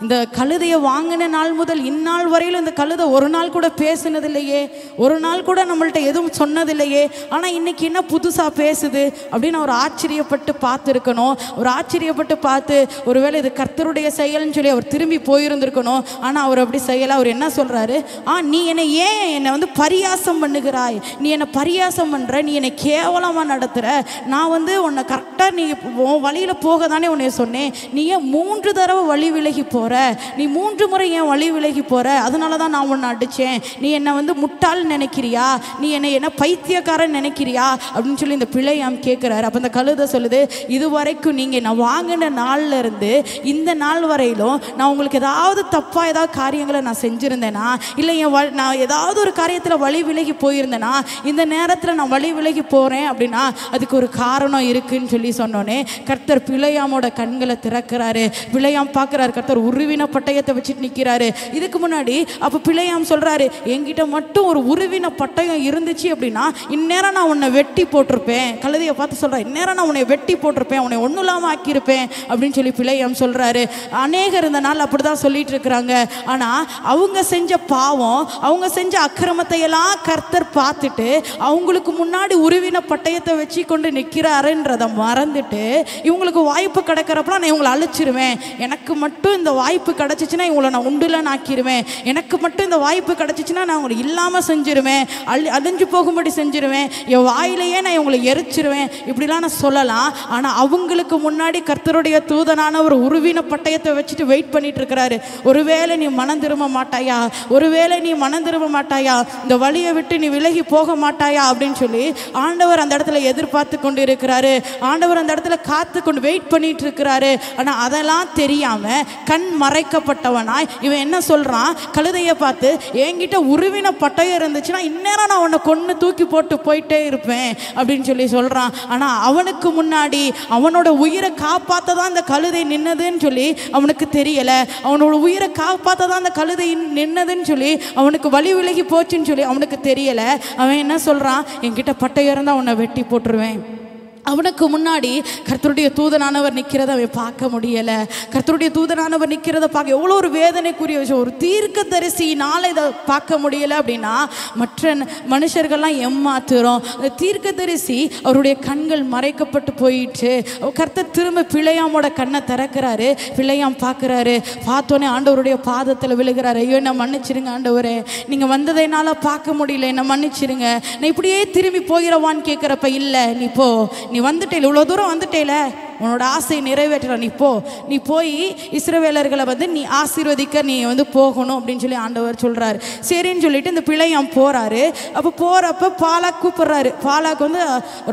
இந்த கழுதையை வாங்கின நாள் முதல் இந்நாள் வரையிலும் இந்த கழுதை ஒரு நாள் கூட பேசுனதில்லையே, ஒரு நாள் கூட நம்மள்ட்ட எதுவும் சொன்னதில்லையே, ஆனால் இன்னைக்கு என்ன புதுசாக பேசுது அப்படின்னு அவர் ஆச்சரியப்பட்டு பார்த்துருக்கணும். ஒரு ஆச்சரியப்பட்டு பார்த்து ஒருவேளை இது கர்த்தருடைய செயல்னு சொல்லி அவர் திரும்பி போயிருந்திருக்கணும். ஆனால் அவர் அப்படி செய்யலை. அவர் என்ன சொல்கிறாரு? நீ என்னை வந்து பரியாசம் பண்ணுகிறாய், நீ என்னை பரியாசம் பண்ணுற, நீ என்னை கேவலமாக நடத்துகிற, நான் வந்து உன்னை கரெக்டாக நீ வழியில் போக தானே உன்னை சொன்னேன், நீ ஏன் 3 தடவை வழி விலகி போகிற, நீ 3 முறை ஏன் வழி விலகி போகிற, அதனால தான் நான் உன்னை அடித்தேன், நீ என்னை வந்து முட்டாள் நினைக்கிறியா, நீ என்ன பைத்தியக்காரன் நினைக்கிறியா அப்படின்னு சொல்லி இந்த பிழையாம் கேட்குறாரு. அப்போ இந்த கழுதை சொல்லுது, இதுவரைக்கும் நீங்கள் நான் வாங்கின நாளில் இருந்து இந்த நாள் வரையிலும் நான் உங்களுக்கு ஏதாவது தப்பாக ஏதாவது காரியங்களை நான் செஞ்சுருந்தேனா, இல்லை நான் ஏதாவது ஒரு காரியத்தில் வழி விலகி போயிருந்தேனா, இந்த நேரத்தில் நான் வழி விலகி போகிறேன் அப்படின்னா அதுக்கு ஒரு காரணம் இருக்குன்னு சொல்லி சொன்னோன்னே கர்த்தர் பிழையாமோட கண்களை திறக்கிறாரு. பிழையாம் பார்க்குறாரு, கர்த்தர் உருவின பட்டயத்தை வச்சுட்டு நிற்கிறாரு. இதுக்கு முன்னாடி அப்போ பிழையாம் சொல்கிறாரு, என்கிட்ட மட்டும் ஒரு உருவின பட்டயம் இருந்துச்சு அப்படின்னா இந்நேரம் நான் உன்னை வெட்டி போட்டிருப்பேன். கழுதையை பார்த்து சொல்கிறேன், இந்நேரம் நான் உன்னை வெட்டி போட்டிருப்பேன், உன்னை ஒன்றும் இல்லாமல் ஆக்கியிருப்பேன் அப்படின்னு சொல்லி பிழையாம் சொல்கிறாரு. அநேகர் இந்த நாள் அப்படி தான் சொல்லிட்டு இருக்கிறாங்க. ஆனால் அவங்க செஞ்ச பாவம், அவங்க செஞ்ச அக்கிரமத்தை எல்லாம் கர்த்தர் பார்த்துட்டு அவங்களுக்கு முன்னாடி உருவின பட்டயத்தை வச்சு கொண்டு நிற்கிறாருன்றதை மறந்துட்டு இவங்களுக்கு வாய்ப்பு கிடைக்கிறப்பலாம் நான் இவங்களை அழிச்சிருவேன், எனக்கு மட்டும் இந்த வாய்ப்பு கிடச்சிச்சின்னா இவங்களை நான் உண்டுலன்னு ஆக்கிடுவேன், எனக்கு மட்டும் இந்த வாய்ப்பு கிடச்சிச்சின்னா நான் உங்களை இல்லாமல் செஞ்சிருவேன், அழிஞ்சு போகும்படி செஞ்சிருவேன், என் வாயிலேயே நான் இவங்களை எரிச்சிருவேன், இப்படிலாம் நான் சொல்லலாம். ஆனால் அவங்களுக்கு முன்னாடி கர்த்தருடைய தூதனான ஒரு உருவின பட்டயத்தை வச்சுட்டு வெயிட் பண்ணிட்டு இருக்கிறாரு. ஒருவேளை நீ மனம் திரும்ப மாட்டாயா, ஒருவேளை நீ மனம் திரும்ப மாட்டாயா, இந்த வழியை விட்டு நீ விலகி போக மாட்டாயா அப்படின்னு சொல்லி ஆண்டவர் அந்த இடத்துல எதிர்பார்த்து கொண்டு இருக்கிறாரு. ஆண்டவர் அந்த இடத்துல காத்து கொண்டு வெயிட் பண்ணிட்டு இருக்கிறாரு. ஆனால் அதெல்லாம் தெரியாமல் கண் மறைக்கப்பட்டவனாய் இவன் என்ன சொல்கிறான்? கழுதையை பார்த்து, என்கிட்ட உருவின பட்டயம் இருந்துச்சுன்னா இந்நேரம் நான் உன்னை கொன்று தூக்கி போட்டு போயிட்டே இருப்பேன் அப்படின்னு சொல்லி சொல்கிறான். ஆனால் அவனுக்கு முன்னாடி அவனோட உயிரை காப்பாற்ற தான் அந்த கழுதை நின்னதுன்னு சொல்லி அவனுக்கு தெரியலை. அவனோட உயிரை காப்பாற்ற தான் அந்த கழுதை நின்னதுன்னு சொல்லி அவனுக்கு வழி விலகி போச்சுன்னு சொல்லி அவனுக்கு தெரியலை. அவன் என்ன சொல்கிறான்? என்கிட்ட பட்டயம் இருந்தால் உன்னை வெட்டி போட்டுருவேன். அவனுக்கு முன்னாடி கர்த்தருடைய தூதனானவர் நிற்கிறத அவன் பார்க்க முடியலை. கர்த்தருடைய தூதனானவர் நிற்கிறத பார்க்க எவ்வளோ ஒரு வேதனைக்குரிய விஷயம். ஒரு தீர்க்கதரிசினால இதை பார்க்க முடியலை அப்படின்னா மற்ற மனுஷர்கள்லாம் ஏமாத்துறோம். தீர்க்கதரிசி அவருடைய கண்கள் மறைக்கப்பட்டு போயிட்டு கர்த்தர் திரும்ப பிழையாமோட கண்ணை திறக்கிறாரு. பிழையாம் பார்க்குறாரு. பார்த்தோன்னே ஆண்டவருடைய பாதத்தில் விழுகிறாரு. ஐயோ, என்ன மன்னிச்சிருங்க ஆண்டவரே, நீங்கள் வந்ததை என்னால் பார்க்க முடியல, என்ன மன்னிச்சிருங்க, நான் இப்படியே திரும்பி போகிறவான்னு கேட்குறப்ப, இல்லை நீ போ, நீ வந்துட்டே, இவ்வளோ தூரம் வந்துட்டேல, உன்னோட ஆசையை நிறைவேற்றுறேன், நீ போய் இஸ்ரவேலர்களை வந்து நீ ஆசீர்வதிக்க நீ வந்து போகணும் அப்படின்னு சொல்லி ஆண்டவர் சொல்கிறாரு. சரின்னு சொல்லிட்டு இந்த பிழையாம் போகிறாரு. அப்போ போகிறப்ப பாலாக் கூப்பிட்றாரு. பாலாக் வந்து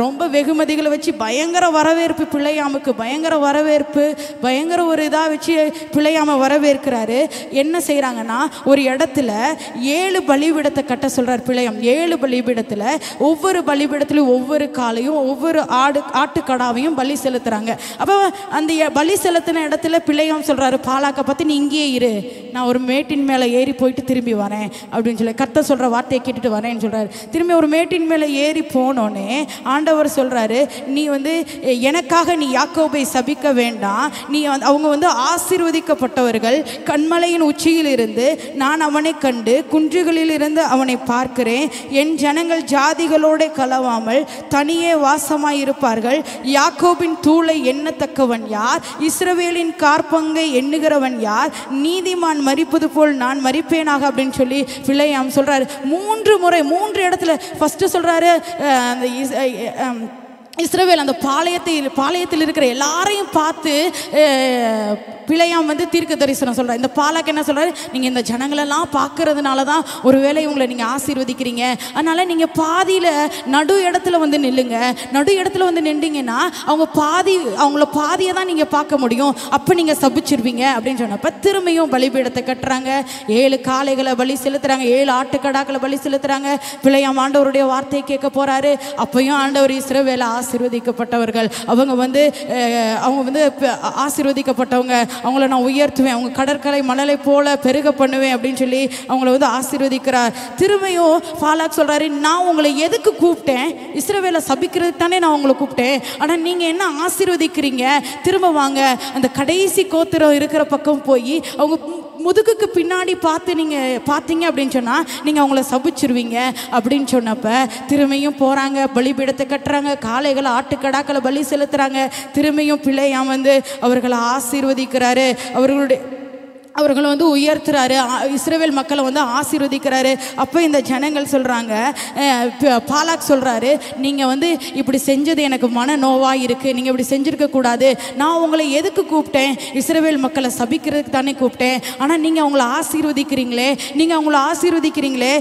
ரொம்ப வெகுமதிகளை வச்சு பயங்கர வரவேற்பு, பிழையாமுக்கு பயங்கர வரவேற்பு, பயங்கர ஒரு இதாக வச்சு பிழையாம வரவேற்கிறாரு. என்ன செய்கிறாங்கன்னா, ஒரு இடத்துல 7 பலிபீடத்தை கட்ட சொல்கிறார் பிழையாம். 7 பலிபீடத்தில் ஒவ்வொரு பலிபீடத்துலையும் ஒவ்வொரு காலையும் ஒவ்வொரு ஆட்டுக்கடாவையும் பலி செலுத்துகிறாங்க. அப்போ அந்த பலி செலுத்தின இடத்துல பிழையாம் சொல்கிறாரு பாலாக்கை பார்த்து, நீ இங்கேயே இரு, நான் ஒரு மேட்டின் மேலே ஏறி போயிட்டு திரும்பி வரேன் அப்படின்னு சொல்லி கர்த்தர் சொல்கிற வார்த்தையை கேட்டுட்டு வரேன்னு சொல்கிறாரு. திரும்பி ஒரு மேட்டின் மேலே ஏறி போனோடனே ஆண்டவர் சொல்கிறாரு, நீ வந்து எனக்காக நீ யாக்கோபை சபிக்க வேண்டாம், நீ அவங்க வந்து ஆசீர்வதிக்கப்பட்டவர்கள், கண்மலையின் உச்சியில் இருந்து நான் அவனை கண்டு குன்றுகளில் இருந்து அவனை பார்க்கிறேன், என் ஜனங்கள் ஜாதிகளோட கலவாமல் தனியே வாசமாய் இருப்பார்கள், யாக்கோபின் தூளை எண்ணத்தக்கவன் யார், இஸ்ரவேலின் கார்பங்கை எண்ணுகிறவன் யார், நீதிமான் மரிப்பது போல் நான் மரிப்பேனாக அப்படின்னு சொல்லி பிழையாம் சொல்றாரு. 3 முறை 3 இடத்துல ஃபர்ஸ்ட் சொல்றாரு, அந்த இஸ்ரவேல் அந்த பாளையத்தில் இருக்கிற எல்லாரையும் பார்த்து பிழையாம் வந்து தீர்க்க தரிசனம் சொல்கிறார். இந்த பாலாக்கு என்ன சொல்கிறாரு, நீங்கள் இந்த ஜனங்களெல்லாம் பார்க்கறதுனால தான் ஒரு வேளை உங்களை நீங்கள் ஆசீர்வதிக்கிறீங்க, அதனால் நீங்கள் பாதியில் நடு இடத்துல வந்து நில்லுங்க, நடு இடத்துல வந்து நின்றீங்கன்னா அவங்கள பாதியை தான் நீங்கள் பார்க்க முடியும், அப்போ நீங்கள் சபிச்சிருவீங்க அப்படின்னு சொன்னப்போ திரும்பியும் பலிபீடத்தை கட்டுறாங்க. 7 காளைகளை பலி செலுத்துறாங்க, 7 ஆட்டுக்கடாக்களை பலி செலுத்துறாங்க. பிழையாம் ஆண்டவருடைய வார்த்தையை கேட்க போகிறாரு. அப்பையும் ஆண்டவர் இஸ்ரவேலை ஆசீர்வதிக்கப்பட்டவர்கள், அவங்க வந்து ஆசீர்வதிக்கப்பட்டவங்க, அவங்கள நான் உயர்த்துவேன், அவங்க கடற்கரை மணலை போல பெருக பண்ணுவேன் அப்படின்னு சொல்லி அவங்கள வந்து ஆசீர்வதிக்கிறார். திரும்பியும் பாலாக் சொல்றாரு, நான் உங்களை எதுக்கு கூப்பிட்டேன், இஸ்ரவேலை சபிக்கிறதுக்கு தானே நான் உங்களை கூப்பிட்டேன், ஆனால் நீங்கள் என்ன ஆசீர்வதிக்கிறீங்க, திரும்ப வாங்க, அந்த கடைசி கோத்திரம் இருக்கிற பக்கம் போய் அவங்க முதுகுக்கு பின்னாடி பார்த்தீங்க அப்படின்னு சொன்னால் நீங்கள் அவங்கள சபிச்சிருவீங்க அப்படின்னு சொன்னப்போ திரும்பியும் போகிறாங்க, பலிபீடத்தை கட்டுறாங்க, காளைகளை ஆட்டுக்கடாக்களை பலி செலுத்துகிறாங்க. திரும்பியும் பிழையாம் வந்து அவர்களை ஆசீர்வதிக்கிறாரு, அவர்களை வந்து உயர்த்துறாரு, இஸ்ரவேல் மக்களை வந்து ஆசீர்வதிக்கிறாரு. அப்போ இந்த ஜனங்கள் சொல்கிறாங்க, பாலாக் சொல்கிறாரு, நீங்கள் வந்து இப்படி செஞ்சது எனக்கு மன நோவாக இருக்குது, நீங்கள் இப்படி செஞ்சுருக்கக்கூடாது, நான் உங்களை எதுக்கு கூப்பிட்டேன், இஸ்ரவேல் மக்களை சபிக்கிறதுக்கு தானே கூப்பிட்டேன், ஆனால் நீங்கள் அவங்கள ஆசீர்வதிக்கிறீங்களே,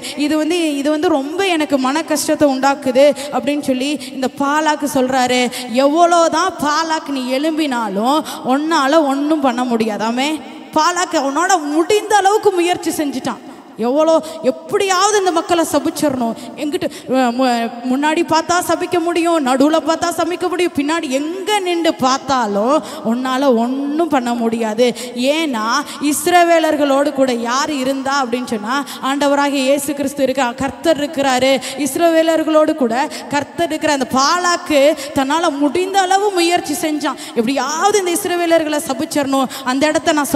இது வந்து ரொம்ப எனக்கு மன கஷ்டத்தை உண்டாக்குது அப்படின்னு சொல்லி இந்த பாலாக்கு சொல்கிறாரு. எவ்வளோதான் பாலாக்கு நீ எழும்பினாலும் உன்னால் ஒன்றும் பண்ண முடியாதாமே. பாலாக்கு அவனோட முடிந்த அளவுக்கு முயற்சி செஞ்சுட்டான். எப்படியாவது இந்த மக்களை சபிச்சிடணும், எங்கிட்ட முன்னாடி பார்த்தா சபிக்க முடியும், நடுவில் பார்த்தா சபிக்க முடியும், பின்னாடி எங்கே நின்று பார்த்தாலும் உன்னால் ஒன்றும் பண்ண முடியாது. ஏன்னா இஸ்ரவேலர்களோடு கூட யார் இருந்தா அப்படின்னு சொன்னால் ஆண்டவராகிய இயேசு கிறிஸ்து இருக்கிறார், கர்த்தர் இருக்கிறாரு, இஸ்ரவேலர்களோடு கூட கர்த்தர் இருக்கிற. அந்த பாலாக்கு தன்னால் முடிந்த அளவு முயற்சி செஞ்சான், எப்படியாவது இந்த இஸ்ரவேலர்களை சபிச்சிடணும், அந்த இடத்த நான்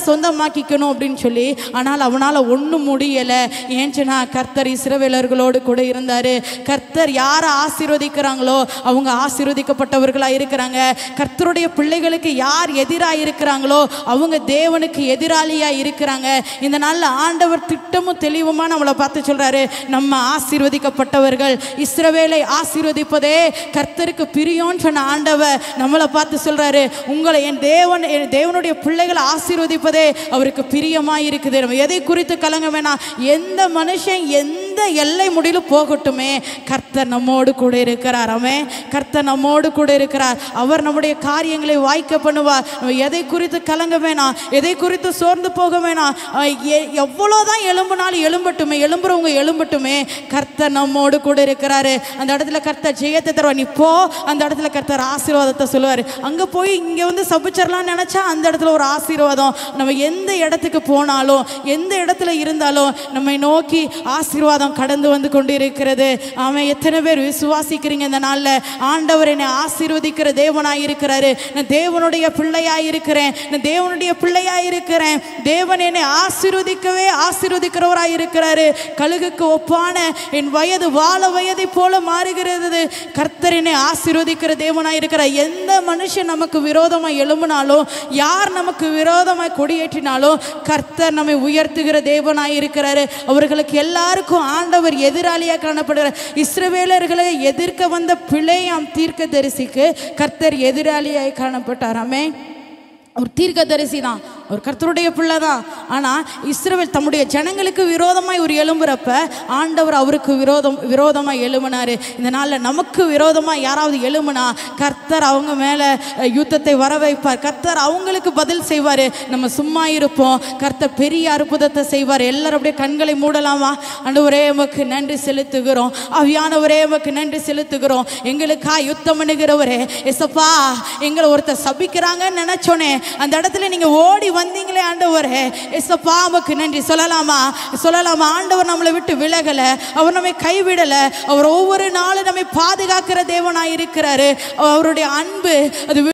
சொந்தமாக்கிக்கணும் அப்படின்னு சொல்லி. ஆனால் அவனால் ஒன்றும் முடியலை. ஏன்ச்சுன்னா கர்த்தர் இஸ்ரவேலர்களோடு கூட இருந்தார். கர்த்தர் யாரை ஆசீர்வதிக்கிறாங்களோ அவங்க ஆசீர்வதிக்கப்பட்டவர்களாக இருக்கிறாங்க. கர்த்தருடைய பிள்ளைகளுக்கு யார் எதிராக இருக்கிறாங்களோ அவங்க தேவனுக்கு எதிராளியாக இருக்கிறாங்க. இந்த நாளில் ஆண்டவர் திட்டமும் தெளிவுமாக நம்மளை பார்த்து சொல்கிறாரு, நம்ம ஆசீர்வதிக்கப்பட்டவர்கள், இஸ்ரவேலை ஆசீர்வதிப்பதே கர்த்தருக்கு பிரியம்னு சொன்ன ஆண்டவர் நம்மளை பார்த்து சொல்கிறாரு, உங்களை என் தேவனுடைய பிள்ளைகளை ஆசீர்வதிப்பதே அவருக்கு பிரியமாக இருக்குது. நம்ம எதை குறித்து கலங்க வேணாம், எந்த மனுஷன் எந்த எல்லை முடியிலும் போகட்டுமே, கர்த்தர் நம்மோடு கூட இருக்கிறார். அவன் கர்த்தர் நம்மோடு கூட இருக்கிறார். அவர் நம்முடைய காரியங்களை வாய்க்க பண்ணுவார். எதை குறித்து கலங்க வேணாம், எதை குறித்து சோர்ந்து போக வேணாம். எவ்வளோதான் எழும்பினாலும் எழும்புறவங்க எழும்பட்டுமே, கர்த்தர் நம்மோடு கூட இருக்கிறாரு. அந்த இடத்துல கர்த்தர் ஜெயத்தை தருவார். நீ போ, அந்த இடத்துல கர்த்தர் ஆசீர்வாதத்தை சொல்லுவார். அங்கே போய் இங்கே வந்து சபிச்சிடலாம்னு நினச்சா அந்த இடத்துல ஒரு ஆசீர்வாதம். நம்ம எந்த இடத்துக்கு போனாலும் எந்த இடத்துல இருந்தாலும் நம்மை நோக்கி ஆசீர்வாதம் கடந்து வந்து கொண்டு இருக்கிறது. அவன் எத்தனை பேர் விசுவாசிக்கிறீங்க இந்த நாளில்? ஆண்டவர் என்னை ஆசீர்வதிக்கிற தேவனாய் இருக்கிறாரு. நான் தேவனுடைய பிள்ளையாய் இருக்கிறேன். தேவன் என்னை ஆசீர்வதிக்கிறவராய் இருக்கிறாரு. கழுகுக்கு ஒப்பான என் வயது வாழ வயதை போல மாறுகிறது. கர்த்தர் என்னை ஆசீர்வதிக்கிற தேவனாய் இருக்கிறார். எந்த மனுஷன் நமக்கு விரோதமாய் எழும்பினாலும், யார் நமக்கு விரோதமாய் கொடியேற்றினாலும் கர்த்தர் நம்மை உயர்த்துகிற தேவனாய் இருக்கிறாரு. அவர்களுக்கு எல்லாருக்கும் ஆண்டவர் எதிராளியாக காணப்படுகிறார். இஸ்ரவேலர்களை எதிர்க்க வந்த பிழையாம் தீர்க்கதரிசிக்கு கர்த்தர் எதிராளியாய் காணப்பட்டார். ஆமென். ஒரு தீர்க்கதரிசி தான், ஒரு கர்த்தருடைய பிள்ளை தான். ஆனால் இஸ்ரவேல் தம்முடைய ஜனங்களுக்கு விரோதமாய் ஒரு எழும்புறப்ப ஆண்டவர் அவருக்கு விரோதமாக எழும்பினார். இந்த நாளில் நமக்கு விரோதமாக யாராவது எழும்புனா கர்த்தர் அவங்க மேலே யுத்தத்தை வர வைப்பார். கர்த்தர் அவங்களுக்கு பதில் செய்வார். நம்ம சும்மா இருப்போம், கர்த்தர் பெரிய அற்புதத்தை செய்வார். எல்லாரும் அப்படியே கண்களை மூடலாமா? ஆண்டவரே உமக்கு நன்றி செலுத்துகிறோம். ஆவியானவரே உமக்கு நன்றி செலுத்துகிறோம். எங்களுக்கா யுத்தம் பண்ணுகிறவரே, எசப்பா எங்களை ஒருத்தர் சபிக்கிறாங்கன்னு நினைச்சோனே அந்த இடத்துல நீங்க ஓடி வந்தீங்களே ஆண்டவரே, எசப்பா உமக்கு நன்றி. சொல்லலாமா? ஆண்டவர் நம்மளை விட்டு விலகல, அவர் நம்மை கைவிடல. அவர் ஒவ்வொரு நாளும் நம்மை பாதுகாக்கிற தேவனாய் இருக்கிறாரு. அவருடைய அன்பு அது